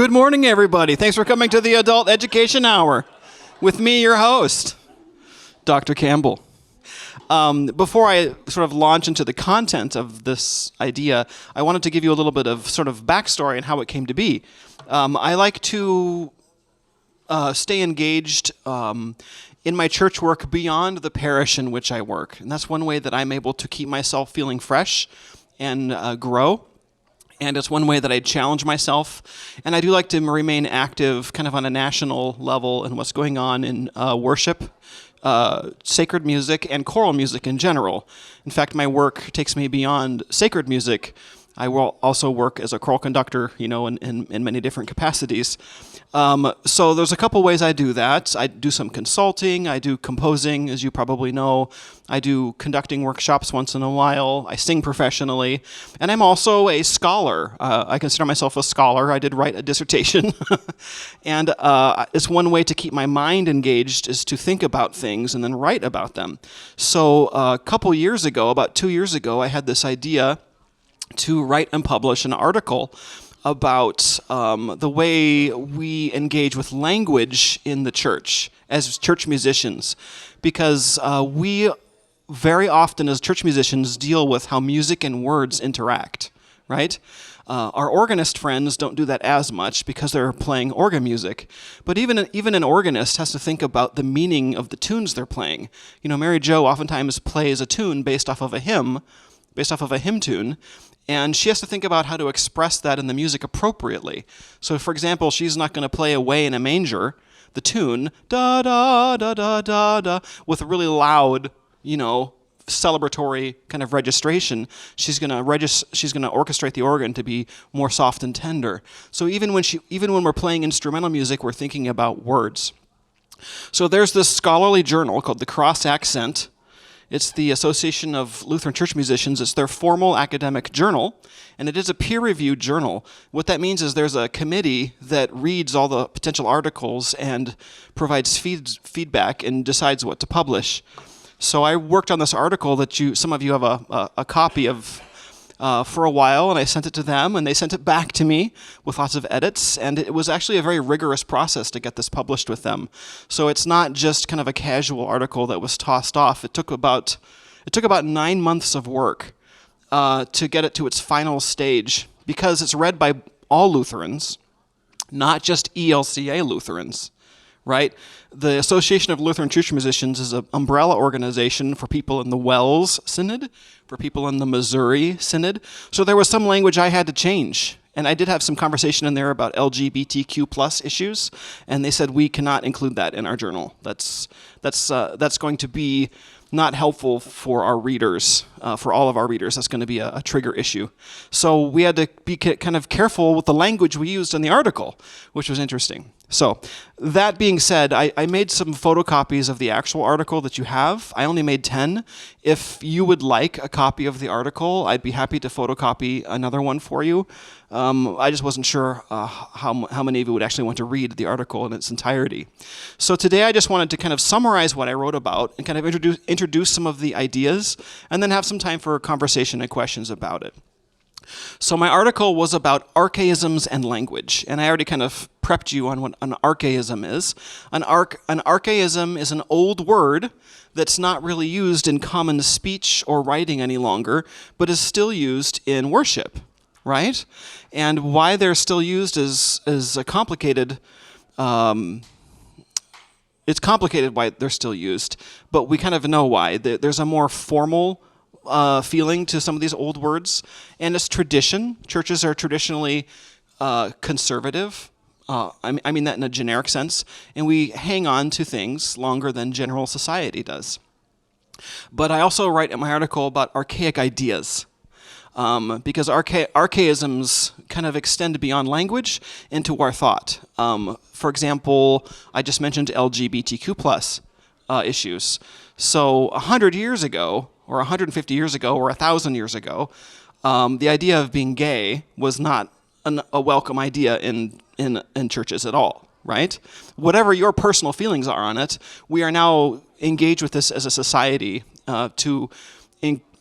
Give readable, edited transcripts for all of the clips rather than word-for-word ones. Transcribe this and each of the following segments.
Good morning, everybody. Thanks for coming to the Adult Education Hour with me, your host, Dr. Campbell. Before I sort of launch into the content of this idea, I wanted to give you a little bit of sort of backstory and how it came to be. I like to stay engaged in my church work beyond the parish in which I work. And that's one way that I'm able to keep myself feeling fresh and grow. And it's one way that I challenge myself. And I do like to remain active kind of on a national level in what's going on in worship, sacred music, and choral music in general. In fact, my work takes me beyond sacred music. I will also work as a choral conductor, in many different capacities. So there's a couple ways I do that. I do some consulting. I do composing, as you probably know. I do conducting workshops once in a while. I sing professionally. And I'm also a scholar. I consider myself a scholar. I did write a dissertation. And it's one way to keep my mind engaged is to think about things and then write about them. So a couple years ago, about 2 years ago, I had this idea to write and publish an article about the way we engage with language in the church as church musicians, because we very often as church musicians deal with how music and words interact, right? Our organist friends don't do that as much because they're playing organ music, but even an organist has to think about the meaning of the tunes they're playing. Mary Jo oftentimes plays a tune based off of a hymn tune, and she has to think about how to express that in the music appropriately. So, for example, she's not going to play Away in a Manger, the tune, da da da da da da, with a really loud, celebratory kind of registration. She's going to orchestrate the organ to be more soft and tender. So even when we're playing instrumental music, we're thinking about words. So there's this scholarly journal called the Cross Accent. It's the Association of Lutheran Church Musicians. It's their formal academic journal, and it is a peer-reviewed journal. What that means is there's a committee that reads all the potential articles and provides feedback and decides what to publish. So I worked on this article that some of you have a copy of for a while, and I sent it to them, and they sent it back to me with lots of edits, and it was actually a very rigorous process to get this published with them. So it's not just kind of a casual article that was tossed off. It took about 9 months of work to get it to its final stage, because it's read by all Lutherans, not just ELCA Lutherans. Right? The Association of Lutheran Church Musicians is an umbrella organization for people in the Wells Synod, for people in the Missouri Synod. So there was some language I had to change. And I did have some conversation in there about LGBTQ plus issues, and they said we cannot include that in our journal. That's going to be not helpful for our readers, for all of our readers. That's going to be a trigger issue. So we had to be kind of careful with the language we used in the article, which was interesting. So that being said, I made some photocopies of the actual article that you have. I only made 10. If you would like a copy of the article, I'd be happy to photocopy another one for you. I just wasn't sure how many of you would actually want to read the article in its entirety. So today I just wanted to kind of summarize what I wrote about and kind of introduce some of the ideas, and then have some time for conversation and questions about it. So my article was about archaisms and language, and I already kind of prepped you on what an archaism is. An archaism is an old word that's not really used in common speech or writing any longer, but is still used in worship, right? And why they're still used is a complicated. It's complicated why they're still used, but we kind of know why. There's a more formal feeling to some of these old words, and it's tradition. Churches are traditionally conservative. I mean that in a generic sense, and we hang on to things longer than general society does. But I also write in my article about archaic ideas, because archaisms kind of extend beyond language into our thought. For example, I just mentioned LGBTQ plus issues. So 100 years ago, or 150 years ago, or 1,000 years ago, the idea of being gay was not a welcome idea in churches at all, right? Whatever your personal feelings are on it, we are now engaged with this as a society to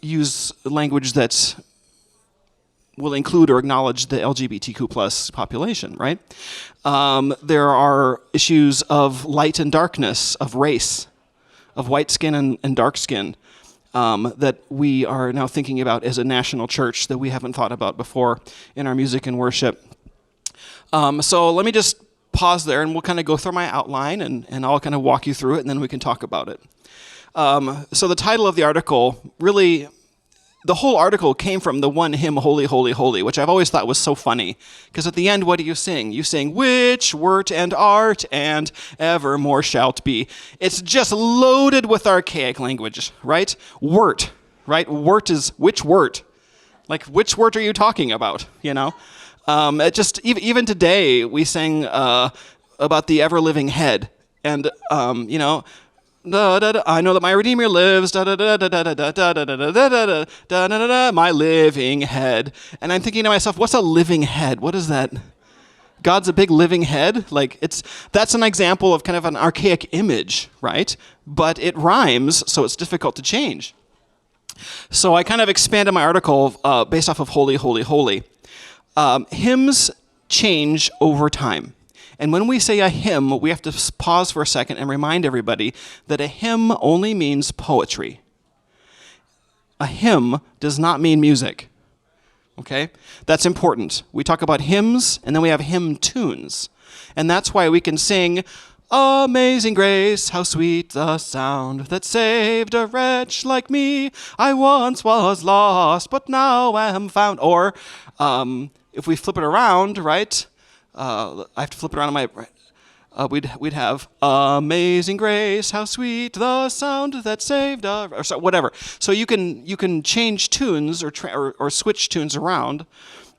use language that's will include or acknowledge the LGBTQ plus population, right? There are issues of light and darkness, of race, of white skin and dark skin, that we are now thinking about as a national church that we haven't thought about before in our music and worship. So let me just pause there, and we'll kind of go through my outline, and I'll kind of walk you through it, and then we can talk about it. So the title of the article, really, the whole article came from the one hymn, Holy, Holy, Holy, which I've always thought was so funny. Because at the end, what do you sing? You sing, which wert and art and evermore shalt be. It's just loaded with archaic language, right? Wert, right? Wert is which wert? Like, which wert are you talking about, you know? It just, even today, we sing about the ever-living head. And, you know, I know that my Redeemer lives, my living head. And I'm thinking to myself, what's a living head? What is that? God's a big living head? Like, that's an example of kind of an archaic image, right? But it rhymes, so it's difficult to change. So I kind of expanded my article based off of Holy, Holy, Holy. Hymns change over time. And when we say a hymn, we have to pause for a second and remind everybody that a hymn only means poetry. A hymn does not mean music. Okay? That's important. We talk about hymns, and then we have hymn tunes. And that's why we can sing, Amazing Grace, how sweet the sound that saved a wretch like me. I once was lost, but now am found. Or if we flip it around, right? I have to flip it around on my. We'd have Amazing Grace, how sweet the sound that saved a, or so, whatever. So you can change tunes or switch tunes around.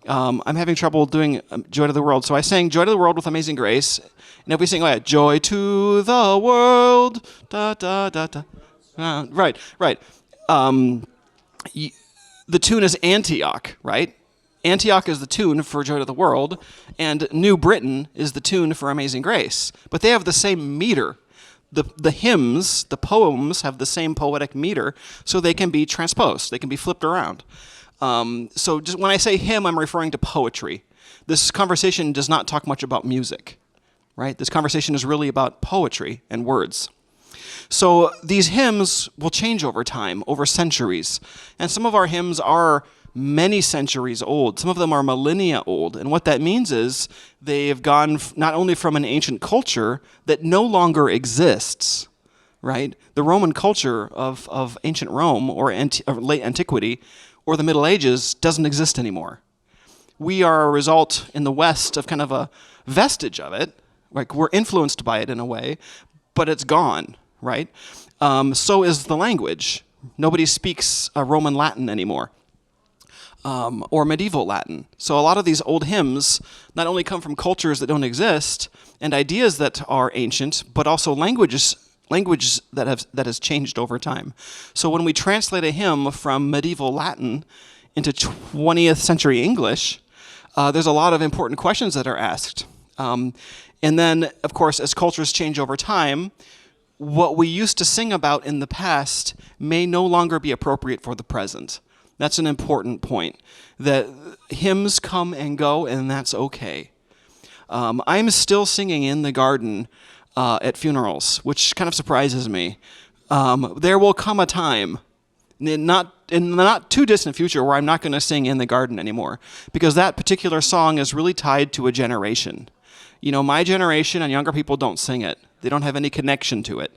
I'm having trouble doing Joy to the World, so I sang Joy to the World with Amazing Grace, and if we sing Joy to the World, da da da da, right. The tune is Antioch, right? Antioch is the tune for Joy to the World, and New Britain is the tune for Amazing Grace. But they have the same meter. The hymns, the poems, have the same poetic meter, so they can be transposed. They can be flipped around. So just when I say hymn, I'm referring to poetry. This conversation does not talk much about music, right? This conversation is really about poetry and words. So these hymns will change over time, over centuries. And some of our hymns are many centuries old. Some of them are millennia old. And what that means is they've gone not only from an ancient culture that no longer exists, right? The Roman culture of ancient Rome or late antiquity or the Middle Ages doesn't exist anymore. We are a result in the West of kind of a vestige of it. Like, we're influenced by it in a way, but it's gone, right? So is the language. Nobody speaks Roman Latin anymore. Or medieval Latin. So a lot of these old hymns not only come from cultures that don't exist and ideas that are ancient, but also language that has changed over time. So when we translate a hymn from medieval Latin into 20th century English, there's a lot of important questions that are asked. And then, of course, as cultures change over time, what we used to sing about in the past may no longer be appropriate for the present. That's an important point, that hymns come and go, and that's okay. I'm still singing In the Garden at funerals, which kind of surprises me. There will come a time, in the not too distant future, where I'm not going to sing In the Garden anymore, because that particular song is really tied to a generation. You know, my generation and younger people don't sing it. They don't have any connection to it.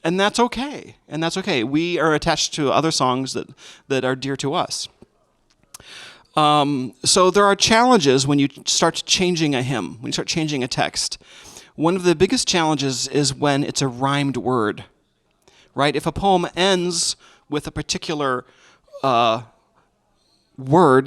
And that's okay. We are attached to other songs that are dear to us. So there are challenges when you start changing a hymn, when you start changing a text. One of the biggest challenges is when it's a rhymed word, right? If a poem ends with a particular word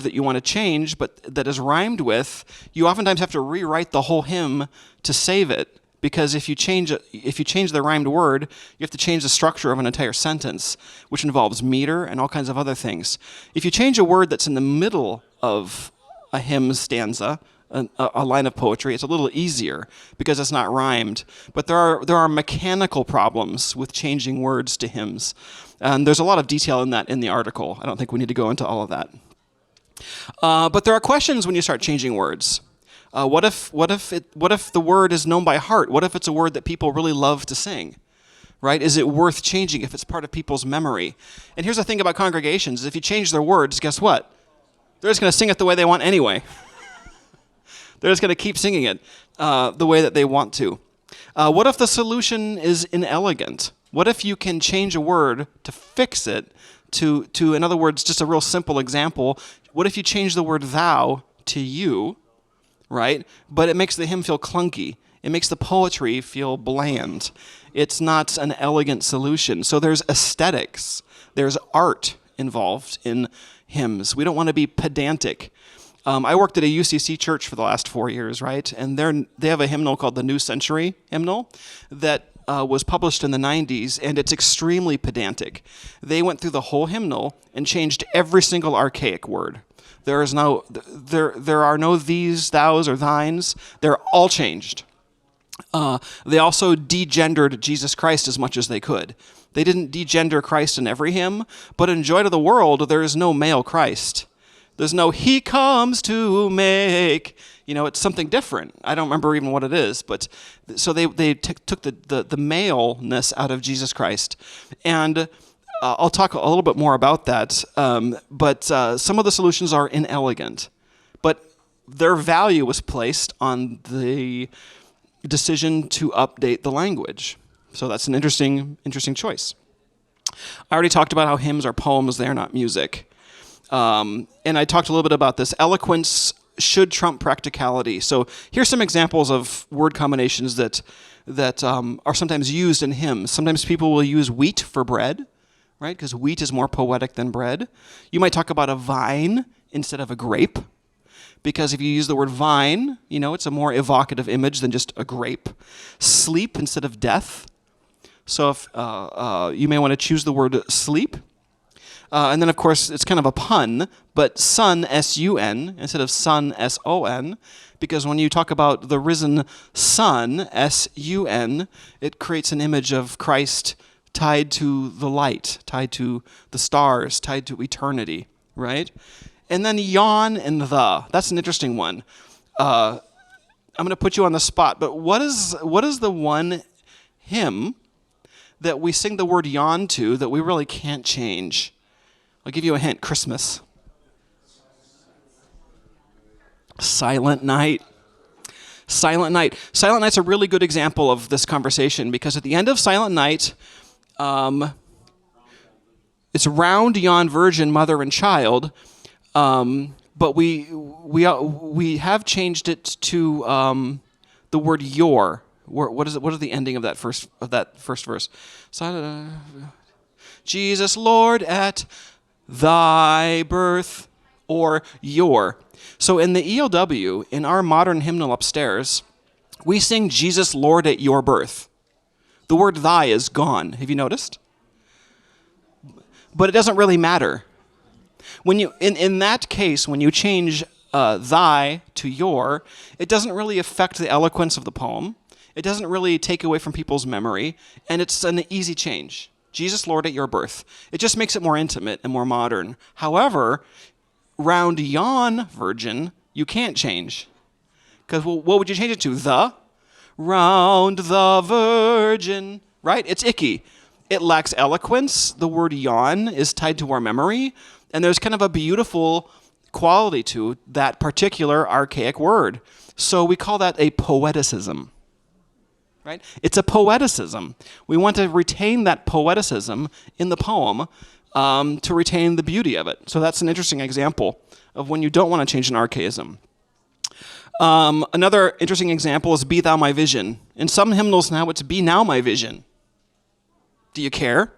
that you want to change, but that is rhymed with, you oftentimes have to rewrite the whole hymn to save it. Because if you change the rhymed word, you have to change the structure of an entire sentence, which involves meter and all kinds of other things. If you change a word that's in the middle of a hymn stanza, a line of poetry, it's a little easier because it's not rhymed. But there are mechanical problems with changing words to hymns. And there's a lot of detail in that in the article. I don't think we need to go into all of that. But there are questions when you start changing words. What if the word is known by heart? What if it's a word that people really love to sing? Right? Is it worth changing if it's part of people's memory? And here's the thing about congregations: if you change their words, guess what? They're just going to sing it the way they want anyway. They're just going to keep singing it the way that they want to. What if the solution is inelegant? What if you can change a word to fix it? To in other words, just a real simple example. What if you change the word thou to you, right? But it makes the hymn feel clunky. It makes the poetry feel bland. It's not an elegant solution. So there's aesthetics. There's art involved in hymns. We don't want to be pedantic. I worked at a UCC church for the last 4 years, right? And they have a hymnal called the New Century Hymnal that was published in the 90s, and it's extremely pedantic. They went through the whole hymnal and changed every single archaic word. There are no these, thous, or thines. They're all changed. They also degendered Jesus Christ as much as they could. They didn't degender Christ in every hymn, but in Joy to the World, there is no male Christ. There's no he comes to make, it's something different. I don't remember even what it is, but so they took the maleness out of Jesus Christ. And I'll talk a little bit more about that, but some of the solutions are inelegant, but their value was placed on the decision to update the language. So that's an interesting choice. I already talked about how hymns are poems, they're not music. And I talked a little bit about this. Eloquence should trump practicality. So here's some examples of word combinations that are sometimes used in hymns. Sometimes people will use wheat for bread, right? Because wheat is more poetic than bread. You might talk about a vine instead of a grape, because if you use the word vine, it's a more evocative image than just a grape. Sleep instead of death. So if you may want to choose the word sleep. And then, of course, it's kind of a pun, but sun, S-U-N, instead of sun, S-O-N, because when you talk about the risen sun, S-U-N, it creates an image of Christ tied to the light, tied to the stars, tied to eternity, right? And then yawn and the. That's an interesting one. I'm going to put you on the spot, but what is the one hymn that we sing the word yawn to that we really can't change? I'll give you a hint. Christmas. Silent Night. Silent Night. Silent Night's a really good example of this conversation, because at the end of Silent Night, it's round, yawn, virgin, mother, and child, but we have changed it to the word your. What is it? What is the ending of that first verse? Jesus, Lord, at thy birth, or your. So in the ELW, in our modern hymnal upstairs, we sing Jesus, Lord, at your birth. The word thy is gone. Have you noticed? But it doesn't really matter. When you in that case, when you change thy to your, it doesn't really affect the eloquence of the poem. It doesn't really take away from people's memory, and it's an easy change. Jesus, Lord, at your birth. It just makes it more intimate and more modern. However, round yawn, virgin, you can't change. Because what would you change it to? The? Round the virgin. Right? It's icky. It lacks eloquence. The word yawn is tied to our memory. And there's kind of a beautiful quality to that particular archaic word. So we call that a poeticism. Right? It's a poeticism. We want to retain that poeticism in the poem to retain the beauty of it. So that's an interesting example of when you don't want to change an archaism. Another interesting example is Be Thou My Vision. In some hymnals now, it's Be Now My Vision. Do you care?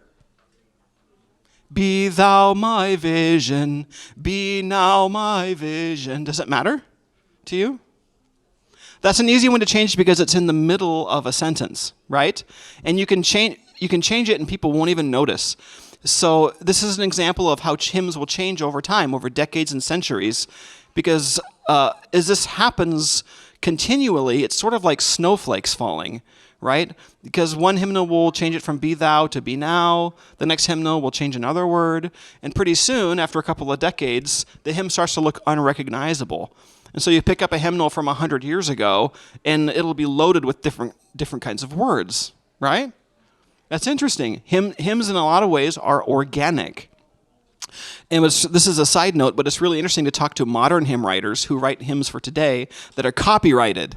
Be Thou My Vision. Be Now My Vision. Does it matter to you? That's an easy one to change because it's in the middle of a sentence, right? And you can change it and people won't even notice. So this is an example of how hymns will change over time, over decades and centuries, because as this happens continually, it's sort of like snowflakes falling, right? Because one hymnal will change it from be thou to be now. The next hymnal will change another word. And pretty soon, after a couple of decades, the hymn starts to look unrecognizable. And so you pick up a hymnal from 100 years ago, and it'll be loaded with different kinds of words, right? That's interesting. Hymns in a lot of ways are organic. And this is a side note, but it's really interesting to talk to modern hymn writers who write hymns for today that are copyrighted.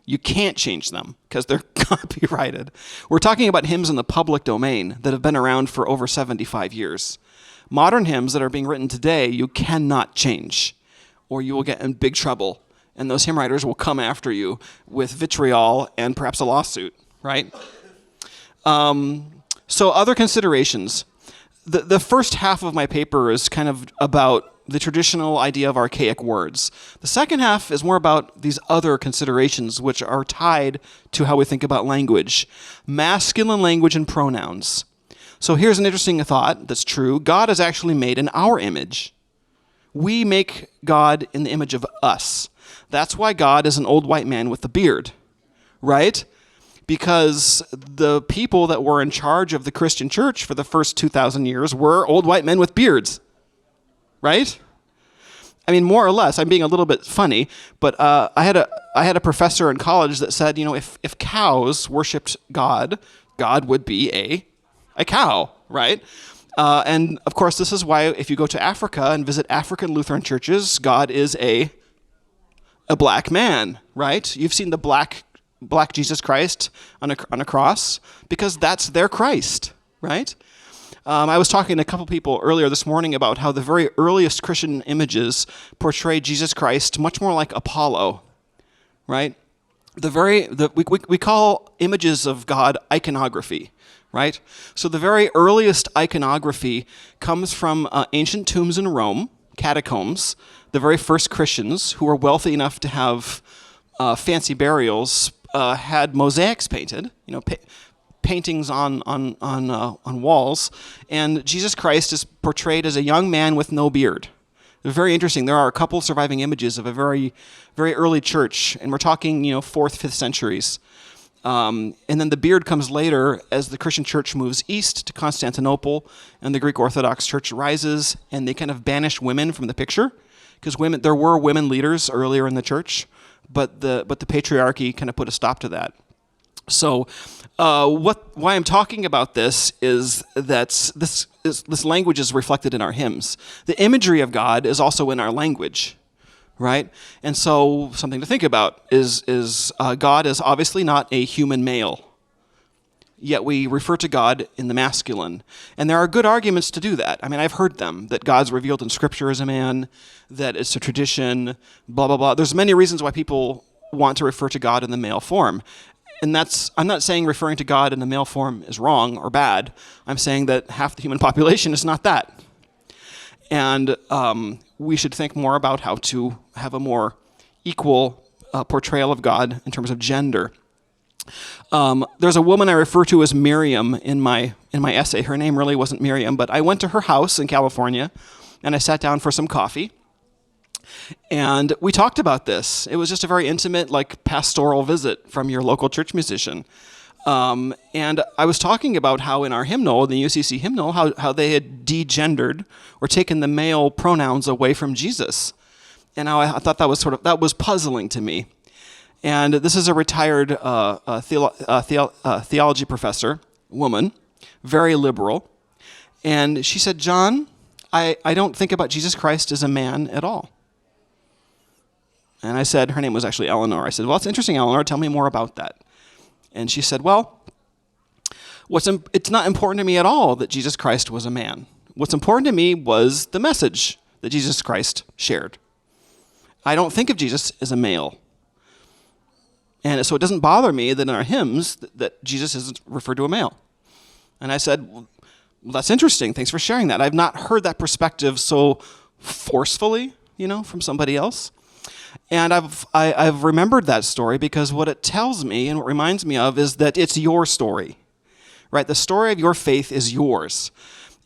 You can't change them because they're copyrighted. We're talking about hymns in the public domain that have been around for over 75 years. Modern hymns that are being written today, you cannot change, or you will get in big trouble. And those hymn writers will come after you with vitriol and perhaps a lawsuit, right? So other considerations. The first half of my paper is kind of about the traditional idea of archaic words. The second half is more about these other considerations which are tied to how we think about language. Masculine language and pronouns. So here's an interesting thought that's true. God is actually made in our image. We make God in the image of us. That's why God is an old white man with a beard, right? Because the people that were in charge of the Christian church for the first 2,000 years were old white men with beards, right? I mean, more or less. I'm being a little bit funny, but I had a professor in college that said, if cows worshipped God, God would be a cow, right? And of course, this is why if you go to Africa and visit African Lutheran churches, God is a black man, right? You've seen the black Jesus Christ on a cross because that's their Christ, right? I was talking to a couple people earlier this morning about how the very earliest Christian images portray Jesus Christ much more like Apollo, right? We call images of God iconography, right? So the very earliest iconography comes from ancient tombs in Rome, catacombs. The very first Christians who were wealthy enough to have fancy burials had mosaics painted, paintings on walls, and Jesus Christ is portrayed as a young man with no beard. They're very interesting. There are a couple surviving images of a very, very early church, and we're talking, 4th, 5th centuries. And then the beard comes later as the Christian church moves east to Constantinople, and the Greek Orthodox Church rises, and they kind of banish women from the picture, because there were women leaders earlier in the church, but the patriarchy kind of put a stop to that. So why I'm talking about this is that this language is reflected in our hymns. The imagery of God is also in our language, right? And so something to think about is God is obviously not a human male, yet we refer to God in the masculine. And there are good arguments to do that. I mean, I've heard them, that God's revealed in Scripture as a man, that it's a tradition, blah, blah, blah. There's many reasons why people want to refer to God in the male form. And I'm not saying referring to God in the male form is wrong or bad. I'm saying that half the human population is not that. And we should think more about how to have a more equal portrayal of God in terms of gender. There's a woman I refer to as Miriam in my essay. Her name really wasn't Miriam, but I went to her house in California, and I sat down for some coffee. And we talked about this. It was just a very intimate, pastoral visit from your local church musician. And I was talking about how in our hymnal, the UCC hymnal, how they had degendered or taken the male pronouns away from Jesus. And I thought that was puzzling to me. And this is a retired theology professor, woman, very liberal. And she said, John, I don't think about Jesus Christ as a man at all. And I said, her name was actually Eleanor. I said, well, it's interesting, Eleanor. Tell me more about that. And she said, well, it's not important to me at all that Jesus Christ was a man. What's important to me was the message that Jesus Christ shared. I don't think of Jesus as a male. And so it doesn't bother me that in our hymns that Jesus isn't referred to a male. And I said, well, that's interesting. Thanks for sharing that. I've not heard that perspective so forcefully, from somebody else. And I've remembered that story because what it tells me and what reminds me of is that it's your story, right? The story of your faith is yours.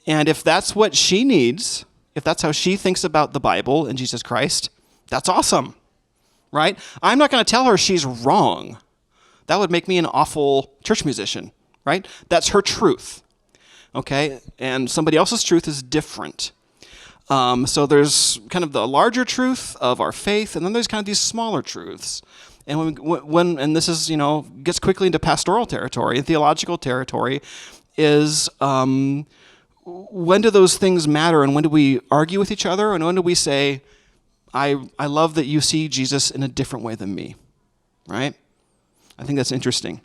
And if that's what she needs, if that's how she thinks about the Bible and Jesus Christ, that's awesome, right? I'm not going to tell her she's wrong. That would make me an awful church musician, right? That's her truth, okay? And somebody else's truth is different. So there's kind of the larger truth of our faith, and then there's kind of these smaller truths. And when this is, gets quickly into pastoral territory, theological territory, is when do those things matter, and when do we argue with each other, and when do we say, I love that you see Jesus in a different way than me, right? I think that's interesting.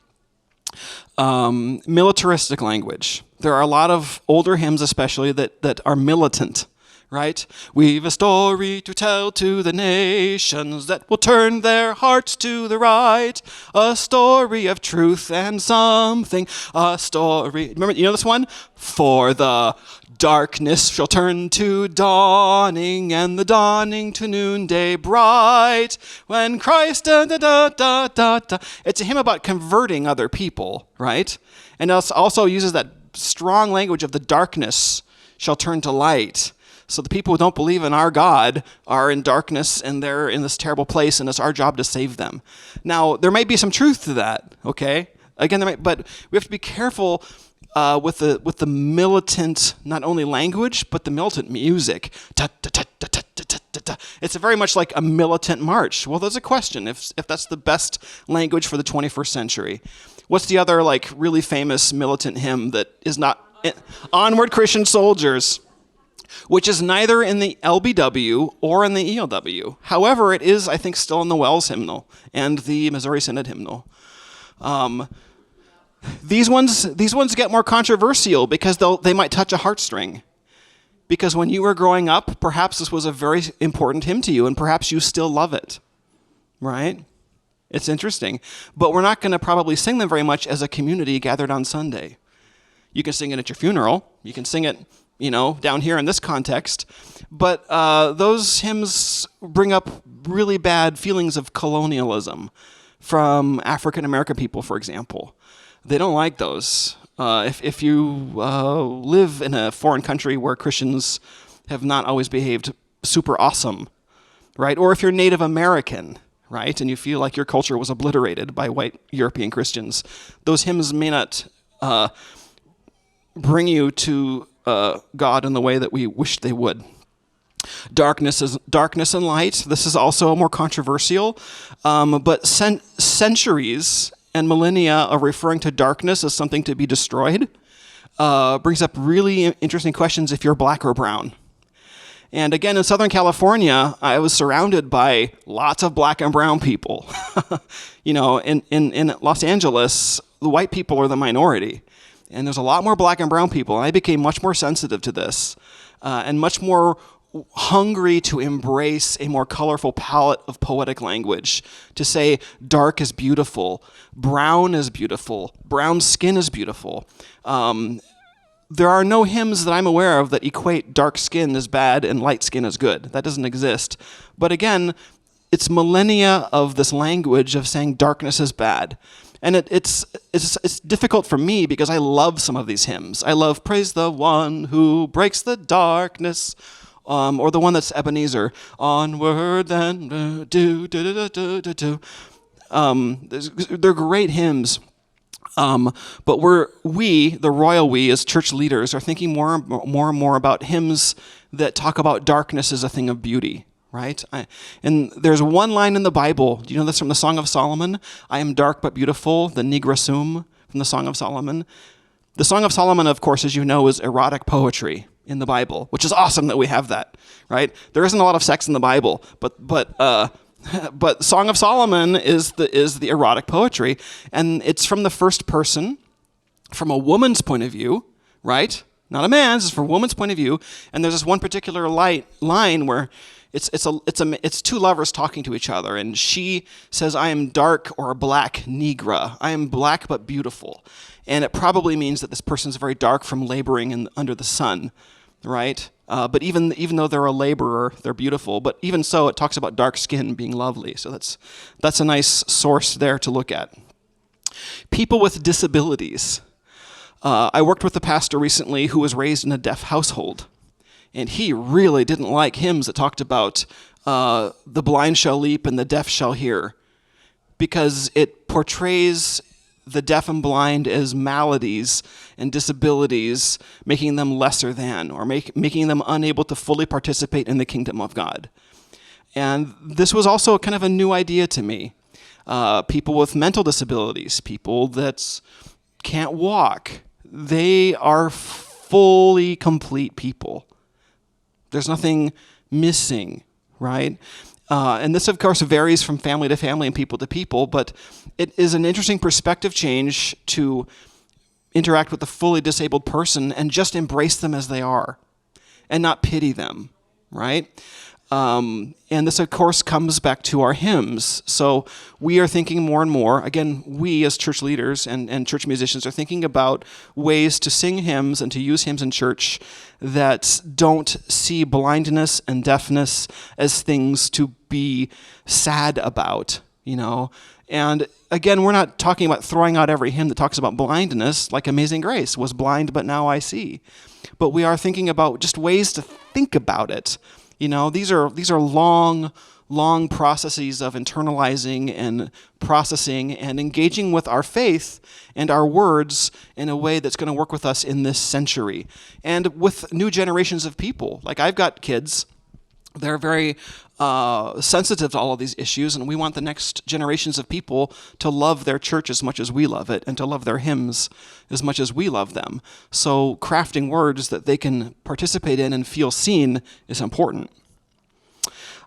Militaristic language. There are a lot of older hymns especially that are militant, right? We've a story to tell to the nations that will turn their hearts to the right. A story of truth and something. A story. Remember, you know this one? For the darkness shall turn to dawning, and the dawning to noonday bright. When Christ, da da da da da da. It's a hymn about converting other people, right? And it also uses that strong language of the darkness shall turn to light. So the people who don't believe in our God are in darkness, and they're in this terrible place, and it's our job to save them. Now, there might be some truth to that, okay? Again, but we have to be careful with the militant, not only language, but the militant music. It's very much like a militant march. Well, there's a question if that's the best language for the 21st century. What's the other really famous militant hymn that is not Onward Christian Soldiers? Which is neither in the LBW or in the ELW. However, it is, I think, still in the Wells hymnal and the Missouri Synod hymnal. These ones get more controversial because they might touch a heartstring. Because when you were growing up, perhaps this was a very important hymn to you, and perhaps you still love it, right? It's interesting. But we're not going to probably sing them very much as a community gathered on Sunday. You can sing it at your funeral. You can sing it down here in this context. But those hymns bring up really bad feelings of colonialism from African American people, for example. They don't like those. If you live in a foreign country where Christians have not always behaved super awesome, right? Or if you're Native American, right, and you feel like your culture was obliterated by white European Christians, those hymns may not bring you to God in the way that we wish they would. Darkness and light. This is also more controversial, but centuries and millennia of referring to darkness as something to be destroyed brings up really interesting questions if you're black or brown. And again, in Southern California, I was surrounded by lots of black and brown people. In Los Angeles, the white people are the minority. And there's a lot more black and brown people. And I became much more sensitive to this and much more hungry to embrace a more colorful palette of poetic language, to say dark is beautiful, brown is beautiful, brown skin is beautiful. There are no hymns that I'm aware of that equate dark skin as bad and light skin as good. That doesn't exist. But again, it's millennia of this language of saying darkness is bad. And it's difficult for me because I love some of these hymns. I love Praise the One Who Breaks the Darkness, or the one that's Ebenezer, Onward and do. They're great hymns. But the royal we as church leaders are thinking more and more about hymns that talk about darkness as a thing of beauty. Right? And there's one line in the Bible. Do you know this from the Song of Solomon? I am dark but beautiful, the Nigra Sum from the Song of Solomon. The Song of Solomon, of course, as you know, is erotic poetry in the Bible, which is awesome that we have that, right? There isn't a lot of sex in the Bible, but Song of Solomon is the erotic poetry, and it's from the first person, from a woman's point of view, right? Not a man's, it's from a woman's point of view, and there's this one particular line where it's two lovers talking to each other, and she says, I am dark or black Negra. I am black but beautiful. And it probably means that this person's very dark from laboring under the sun, right? But even though they're a laborer, they're beautiful. But even so, it talks about dark skin being lovely. So that's a nice source there to look at. People with disabilities. I worked with a pastor recently who was raised in a deaf household. And he really didn't like hymns that talked about the blind shall leap and the deaf shall hear, because it portrays the deaf and blind as maladies and disabilities, making them lesser than, or making them unable to fully participate in the kingdom of God. And this was also kind of a new idea to me. People with mental disabilities, people that can't walk, they are fully complete people. There's nothing missing, right? And this, of course, varies from family to family and people to people, but it is an interesting perspective change to interact with a fully disabled person and just embrace them as they are and not pity them, right? And this, of course, comes back to our hymns. So we are thinking more and more, again, we as church leaders and church musicians are thinking about ways to sing hymns and to use hymns in church that don't see blindness and deafness as things to be sad about, you know. And again, we're not talking about throwing out every hymn that talks about blindness, like Amazing Grace was blind, but now I see. But we are thinking about just ways to think about it. You know, these are long processes of internalizing and processing and engaging with our faith and our words in a way that's going to work with us in this century and with new generations of people. Like, I've got kids. They're very sensitive to all of these issues, and we want the next generations of people to love their church as much as we love it and to love their hymns as much as we love them. So crafting words that they can participate in and feel seen is important.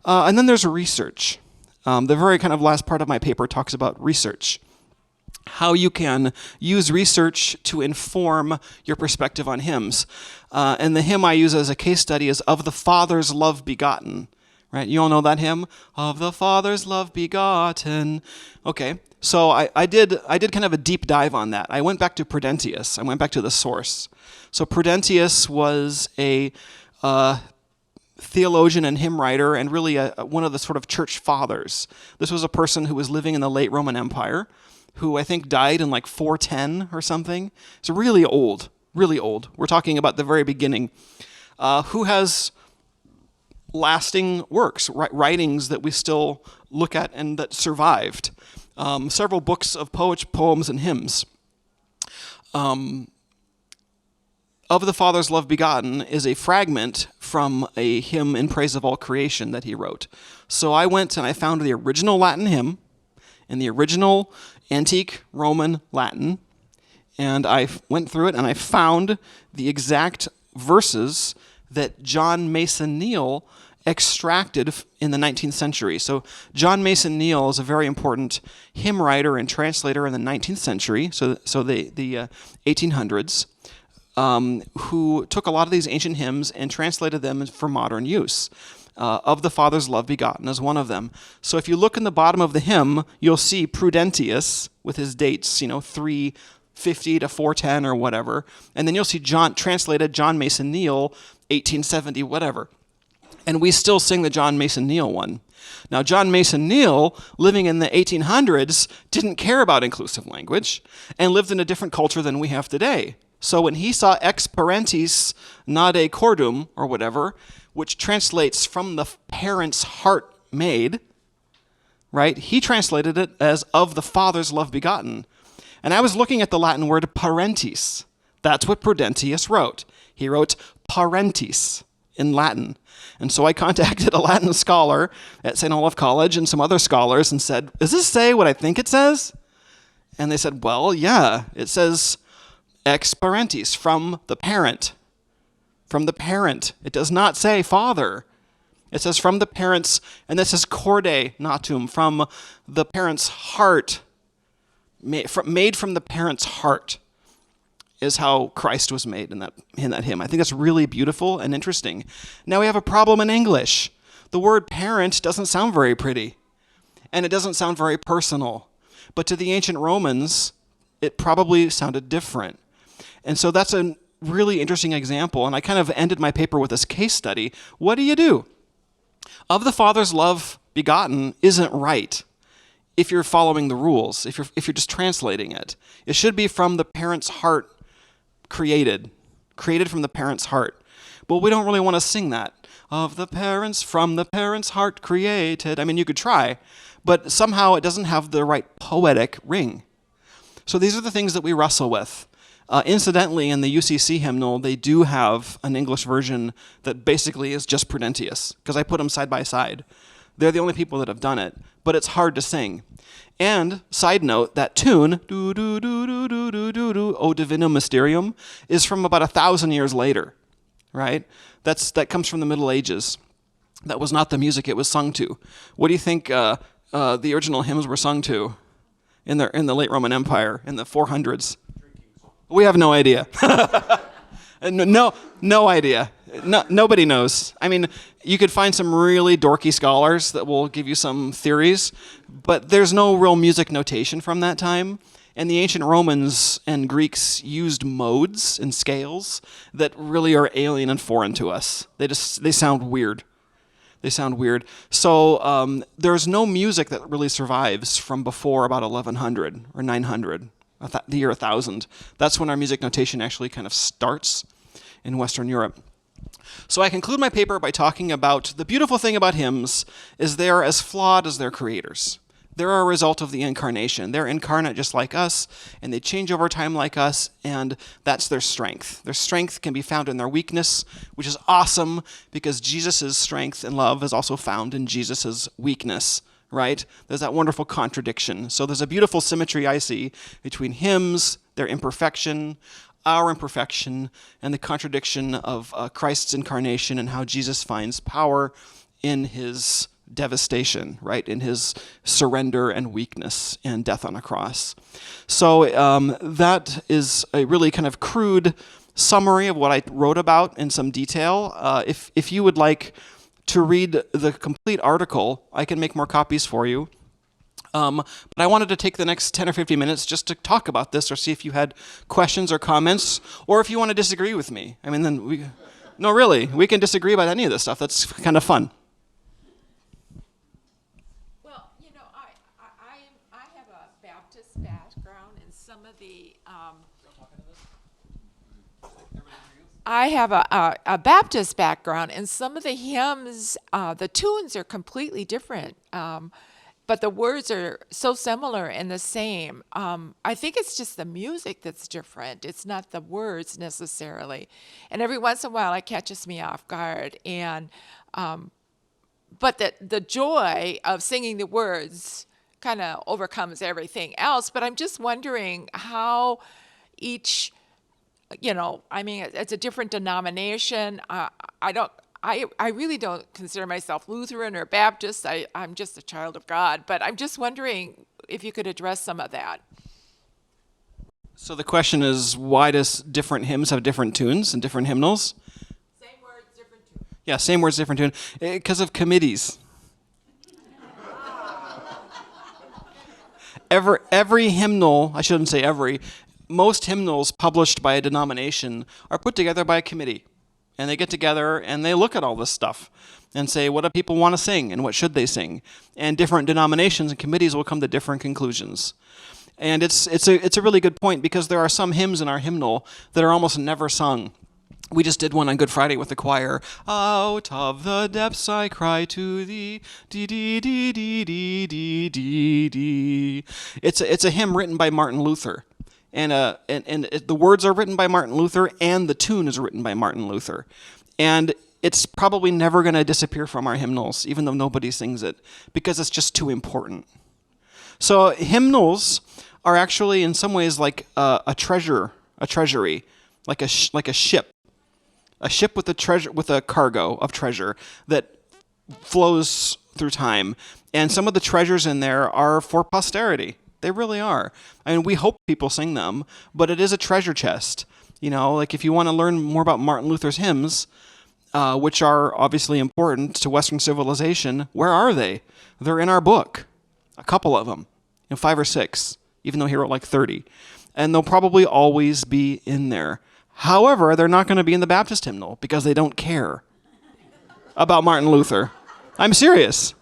And then there's research. The very kind of last part of my paper talks about research. How you can use research to inform your perspective on hymns. And the hymn I use as a case study is Of the Father's Love Begotten. Right? You all know that hymn? Of the Father's love begotten. Okay, so I did kind of a deep dive on that. I went back to Prudentius. I went back to the source. So Prudentius was a theologian and hymn writer and really one of the sort of church fathers. This was a person who was living in the late Roman Empire, who I think died in like 410 or something. It's really old, really old. We're talking about the very beginning. Who has lasting works, writings that we still look at and that survived. Several books of poems, and hymns. Of the Father's Love Begotten is a fragment from a hymn in praise of all creation that he wrote. So I went and I found the original Latin hymn in the original antique Roman Latin, and I went through it and I found the exact verses that John Mason Neale extracted in the 19th century. So John Mason Neale is a very important hymn writer and translator in the 19th century, so the 1800s, who took a lot of these ancient hymns and translated them for modern use. Of the Father's Love Begotten is one of them. So if you look in the bottom of the hymn, you'll see Prudentius with his dates, 350 to 410 or whatever, and then you'll see translated John Mason Neale, 1870, whatever. And we still sing the John Mason Neale one. Now, John Mason Neale, living in the 1800s, didn't care about inclusive language and lived in a different culture than we have today. So when he saw ex parentis nade cordum, or whatever, which translates from the parent's heart made, right, he translated it as of the Father's love begotten. And I was looking at the Latin word parentis. That's what Prudentius wrote. He wrote parentis in Latin. And so I contacted a Latin scholar at St. Olaf College and some other scholars and said, does this say what I think it says? And they said, well, yeah, it says ex parentis, from the parent. From the parent. It does not say father. It says from the parents, and this is corde natum, from the parent's heart. Made from the parent's heart is how Christ was made in that hymn. I think that's really beautiful and interesting. Now we have a problem in English. The word parent doesn't sound very pretty, and it doesn't sound very personal. But to the ancient Romans, it probably sounded different. And so that's a really interesting example, and I kind of ended my paper with this case study. What do? Of the Father's love begotten isn't right if you're following the rules, if you're just translating it. It should be from the parent's heart created from the parent's heart. But we don't really want to sing that. Of the parents, from the parents' heart created. I mean, you could try, but somehow it doesn't have the right poetic ring. So these are the things that we wrestle with. Incidentally, in the UCC hymnal, they do have an English version that basically is just Prudentius, because I put them side by side. They're the only people that have done it, but it's hard to sing. And, side note, that tune, do do do do do do do do, O Divinum Mysterium, is from about 1,000 years later, right? That comes from the Middle Ages. That was not the music it was sung to. What do you think the original hymns were sung to in the late Roman Empire, in the 400s? We have no idea. No idea. Nobody knows. I mean, you could find some really dorky scholars that will give you some theories, but there's no real music notation from that time. And the ancient Romans and Greeks used modes and scales that really are alien and foreign to us. They sound weird. They sound weird. So there's no music that really survives from before about 1100 or 900, the year 1000. That's when our music notation actually kind of starts in Western Europe. So I conclude my paper by talking about the beautiful thing about hymns is they are as flawed as their creators. They're a result of the incarnation. They're incarnate just like us, and they change over time like us, and that's their strength. Their strength can be found in their weakness, which is awesome because Jesus' strength and love is also found in Jesus' weakness, right? There's that wonderful contradiction. So there's a beautiful symmetry I see between hymns, their imperfection, our imperfection, and the contradiction of Christ's incarnation and how Jesus finds power in his devastation, right, in his surrender and weakness and death on a cross. So that is a really kind of crude summary of what I wrote about in some detail. If you would like to read the complete article, I can make more copies for you. But I wanted to take the next 10 or 15 minutes just to talk about this or see if you had questions or comments, or if you want to disagree with me. I mean, then no, really, we can disagree about any of this stuff. That's kind of fun. Well, you know, I have a Baptist background, and some of the I have a Baptist background, and some of the hymns, the tunes are completely different. But the words are so similar and the same. I think it's just the music that's different. It's not the words necessarily. And every once in a while, it catches me off guard. And but the joy of singing the words kind of overcomes everything else. But I'm just wondering how each, I mean, it's a different denomination. I really don't consider myself Lutheran or Baptist. I'm just a child of God. But I'm just wondering if you could address some of that. So the question is, why does different hymns have different tunes and different hymnals? Same words, different tune. Yeah, same words, different tune. Because of committees. Every hymnal, I shouldn't say every, most hymnals published by a denomination are put together by a committee. And they get together and they look at all this stuff and say, what do people want to sing and what should they sing? And different denominations and committees will come to different conclusions. And it's a really good point because there are some hymns in our hymnal that are almost never sung. We just did one on Good Friday with the choir. Out of the depths I cry to thee, dee dee dee dee dee dee dee dee. It's a hymn written by Martin Luther. And the words are written by Martin Luther, and the tune is written by Martin Luther. And it's probably never going to disappear from our hymnals, even though nobody sings it, because it's just too important. So hymnals are actually, in some ways, like a treasury, like a ship with a cargo of treasure that flows through time. And some of the treasures in there are for posterity. They really are. I mean, we hope people sing them, but it is a treasure chest. Like if you want to learn more about Martin Luther's hymns, which are obviously important to Western civilization, where are they? They're in our book, a couple of them, 5 or 6, even though he wrote like 30. And they'll probably always be in there. However, they're not going to be in the Baptist hymnal because they don't care about Martin Luther. I'm serious.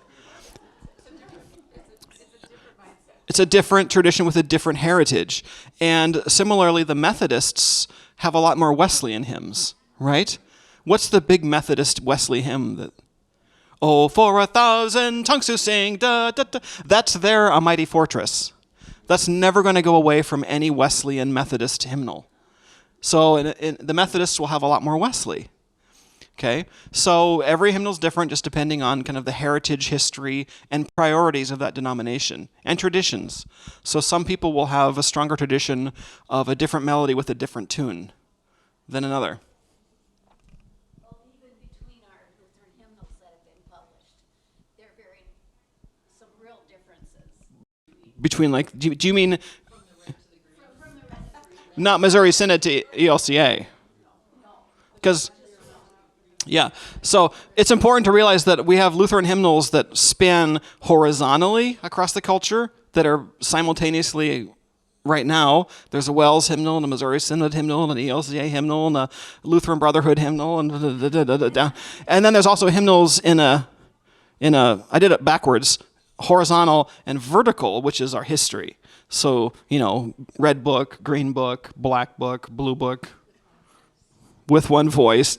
It's a different tradition with a different heritage. And similarly, the Methodists have a lot more Wesleyan hymns, right? What's the big Methodist Wesley hymn that, oh, for 1,000 tongues to sing, da, da, da. That's their A Mighty Fortress. That's never going to go away from any Wesleyan Methodist hymnal. So the Methodists will have a lot more Wesley. Okay, so every hymnal is different just depending on kind of the heritage, history, and priorities of that denomination, and traditions. So some people will have a stronger tradition of a different melody with a different tune than another. Well, even between our Lutheran hymnals that have been published, there are some real differences. Between, like, do you mean From the rest of the not Missouri Synod to ELCA? Because yeah, so it's important to realize that we have Lutheran hymnals that span horizontally across the culture that are simultaneously, right now, there's a Wells hymnal and a Missouri Synod hymnal and an ELCA hymnal and a Lutheran Brotherhood hymnal and and then there's also hymnals in a I did it backwards, horizontal and vertical, which is our history. So, red book, green book, black book, blue book, with one voice.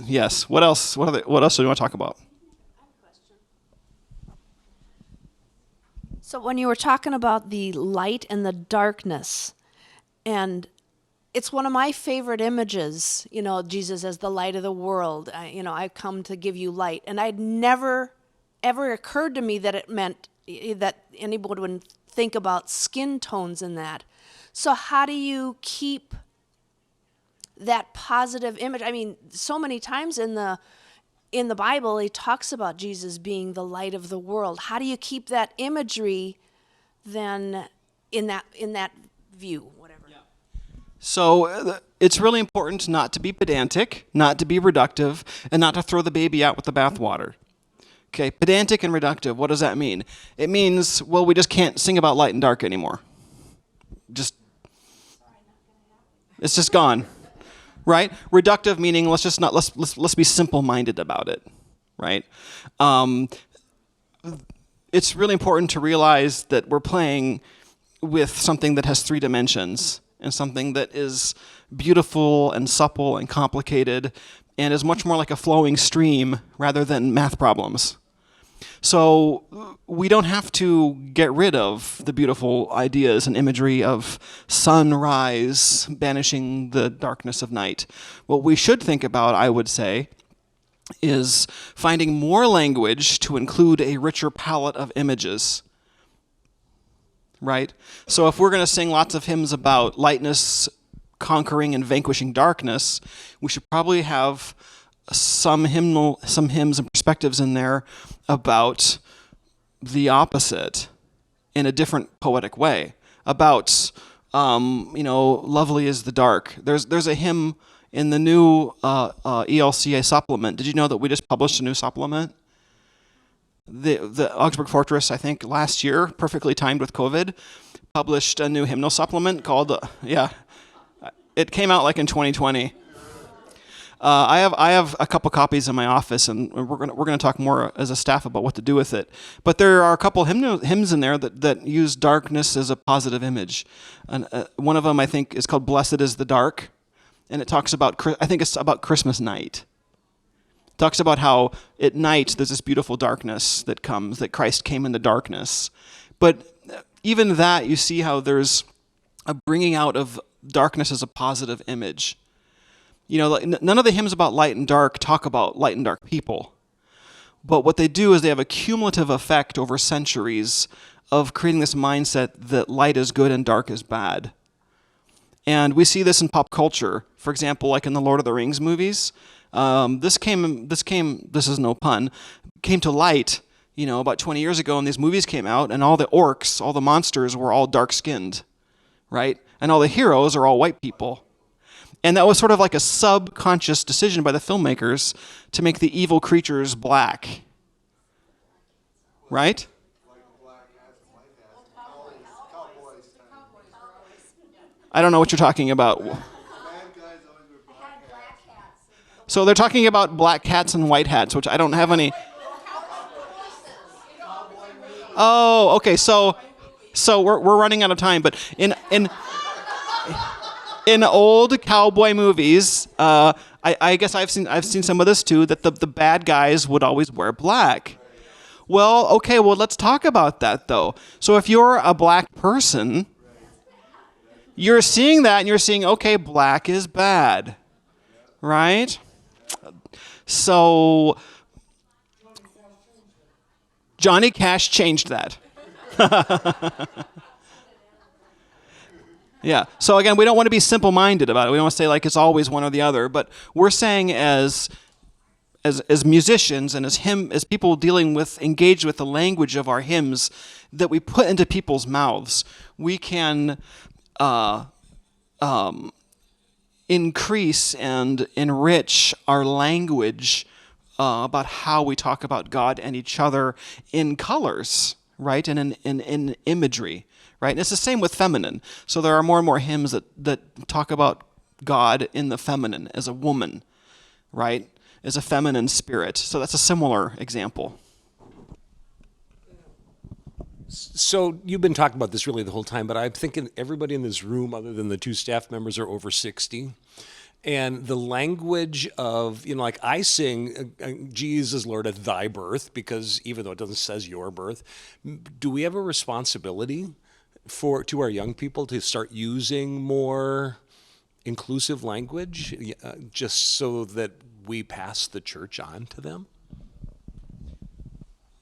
Yes. What else? What else do you want to talk about? So when you were talking about the light and the darkness, and it's one of my favorite images, Jesus as the light of the world. I've come to give you light. And I'd never, ever occurred to me that it meant that anybody would think about skin tones in that. So how do you keep that positive image? I mean, so many times in the Bible, it talks about Jesus being the light of the world. How do you keep that imagery then in that view, whatever? Yeah. So it's really important not to be pedantic, not to be reductive, and not to throw the baby out with the bathwater. Okay, pedantic and reductive, what does that mean? It means, well, we just can't sing about light and dark anymore. It's just gone. Right? Reductive meaning let's be simple-minded about it, right? It's really important to realize that we're playing with something that has three dimensions and something that is beautiful and supple and complicated and is much more like a flowing stream rather than math problems. So we don't have to get rid of the beautiful ideas and imagery of sunrise banishing the darkness of night. What we should think about, I would say, is finding more language to include a richer palette of images. Right? So if we're going to sing lots of hymns about lightness conquering and vanquishing darkness, we should probably have some hymns and perspectives in there about the opposite in a different poetic way. About lovely is the dark. There's a hymn in the new ELCA supplement. Did you know that we just published a new supplement? The Augsburg Fortress, I think last year, perfectly timed with COVID, published a new hymnal supplement called it came out like in 2020. I have a couple copies in my office, and we're gonna talk more as a staff about what to do with it. But there are a couple hymns in there that use darkness as a positive image. And one of them, I think, is called "Blessed is the Dark," and it talks about it's about Christmas night. It talks about how at night there's this beautiful darkness that comes, that Christ came in the darkness. But even that, you see how there's a bringing out of darkness as a positive image. None of the hymns about light and dark talk about light and dark people. But what they do is they have a cumulative effect over centuries of creating this mindset that light is good and dark is bad. And we see this in pop culture. For example, like in the Lord of the Rings movies. This is no pun, came to light, about 20 years ago, and these movies came out, and all the orcs, all the monsters were all dark-skinned, right? And all the heroes are all white people. And that was sort of like a subconscious decision by the filmmakers to make the evil creatures black. Right? I don't know what you're talking about. So they're talking about black hats and white hats, which I don't have any. Oh, okay. So we're running out of time, but in old cowboy movies, I guess I've seen some of this too, that the bad guys would always wear black. Well, okay, well, let's talk about that though. So if you're a black person, you're seeing that and you're seeing, okay, black is bad, right? So Johnny Cash changed that. Yeah. So again, we don't want to be simple-minded about it. We don't want to say like it's always one or the other, but we're saying as musicians and as people engaged with the language of our hymns that we put into people's mouths, we can increase and enrich our language about how we talk about God and each other in colors, right, and in imagery. Right? And it's the same with feminine. So there are more and more hymns that talk about God in the feminine as a woman, right? As a feminine spirit. So that's a similar example. So you've been talking about this really the whole time, but I'm thinking everybody in this room, other than the two staff members, are over 60. And the language of, like I sing, Jesus, Lord, at thy birth, because even though it doesn't says your birth, do we have a responsibility to our young people to start using more inclusive language, just so that we pass the church on to them?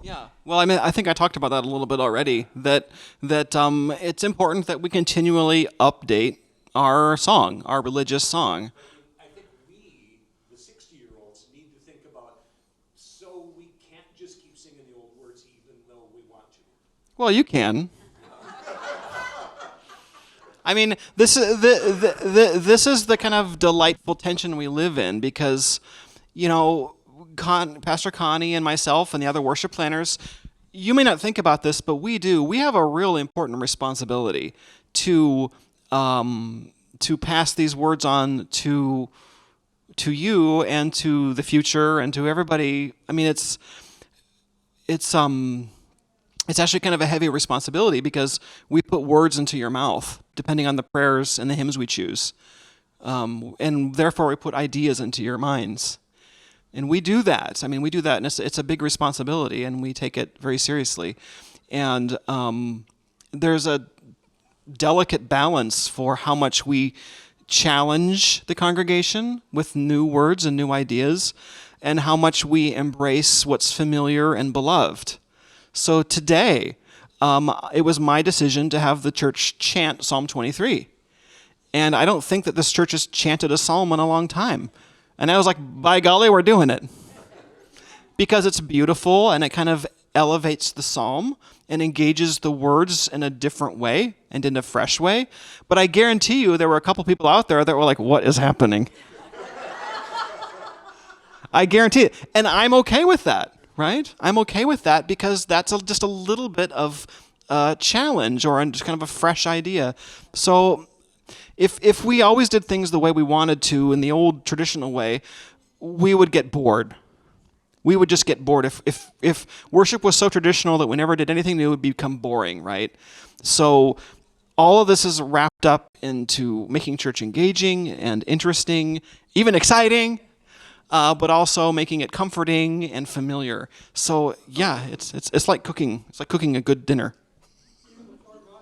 Yeah. Well, I mean, I think I talked about that a little bit already. That it's important that we continually update our song, our religious song. I think we, the 60-year-olds, need to think about, so we can't just keep singing the old words even though we want to. Well, you can. I mean, this is the kind of delightful tension we live in because, Pastor Connie and myself and the other worship planners, you may not think about this, but we do. We have a real important responsibility to pass these words on to you and to the future and to everybody. I mean, it's actually kind of a heavy responsibility because we put words into your mouth, depending on the prayers and the hymns we choose. And therefore, we put ideas into your minds. And we do that. I mean, we do that, and it's a big responsibility, and we take it very seriously. And there's a delicate balance for how much we challenge the congregation with new words and new ideas, and how much we embrace what's familiar and beloved. So today, it was my decision to have the church chant Psalm 23. And I don't think that this church has chanted a psalm in a long time. And I was like, by golly, we're doing it. Because it's beautiful and it kind of elevates the psalm and engages the words in a different way and in a fresh way. But I guarantee you there were a couple people out there that were like, what is happening? I guarantee it. And I'm okay with that. Right? I'm okay with that because that's just a little bit of challenge or just kind of a fresh idea. So if we always did things the way we wanted to in the old traditional way, we would get bored. We would just get bored. If worship was so traditional that we never did anything new, it would become boring, right? So all of this is wrapped up into making church engaging and interesting, even exciting, but also making it comforting and familiar. So yeah, it's like cooking. It's like cooking a good dinner.